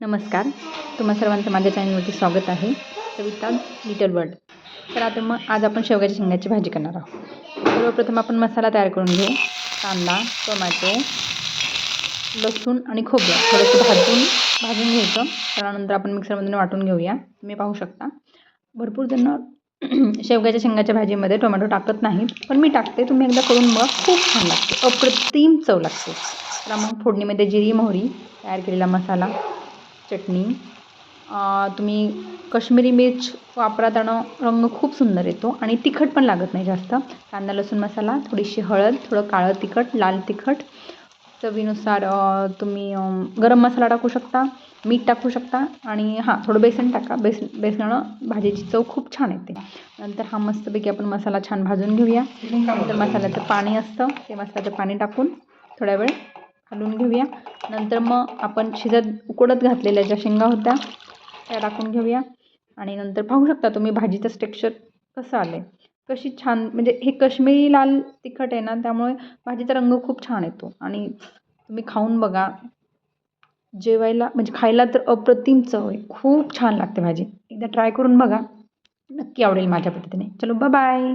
नमस्कार, तुम्हा सर्वांचं माझ्या चॅनलवरती स्वागत आहे. Savita little world. तर आता मग आज आपण शेवग्याच्या शेंगाची भाजी करणार आहोत. सर्वप्रथम आपण मसाला तयार करून घेऊ. कांदा, टोमॅटो, लसूण आणि खोबरं थोडंसं भाजून घ्यायचं. त्यानंतर आपण मिक्सरमधून वाटून घेऊया. तुम्ही पाहू शकता भरपूर जण शेवग्याच्या शेंगाच्या भाजीमध्ये टोमॅटो टाकत नाहीत, पण मी टाकते. तुम्ही एकदा करून बघा, खूप छान लागते, अप्रतिम चव लागते. तर मग फोडणीमध्ये जिरी, मोहरी, तयार केलेला मसाला, चटणी, तुम्ही कश्मीरी मिर्च वापरा, त्यानं रंग खूप सुंदर येतो आणि तिखट पण लागत नाही जास्त. कांदा लसूण मसाला, थोडीशी हळद, थोडं काळं तिखट, लाल तिखट, चवीनुसार तुम्ही गरम मसाला टाकू शकता, मीठ टाकू शकता आणि थोडं बेसन टाका. बेसनानं भाजीची चव खूप छान येते. नंतर मस्तपैकी आपण मसाला छान भाजून घेऊया. नंतर मसाल्याचं पाणी असतं, ते मसाल्याचं पाणी टाकून थोड्या वेळ हलवून घेऊया. नंतर मग आपण उकडत घातलेल्या ज्या शेंगा होत्या त्या टाकून घेऊया आणि नंतर पाहू शकता तुम्ही भाजीचं टेक्स्चर कसं आलं आहे, कशी छान. म्हणजे हे काश्मीरी लाल तिखट आहे ना, त्यामुळे भाजीचा रंग खूप छान येतो आणि तुम्ही खाऊन बघा. जेवायला म्हणजे खायला तर अप्रतिम चव आहे, खूप छान लागते भाजी. एकदा ट्राय करून बघा, नक्की आवडेल माझ्या पद्धतीने. चलो, बाय बाय.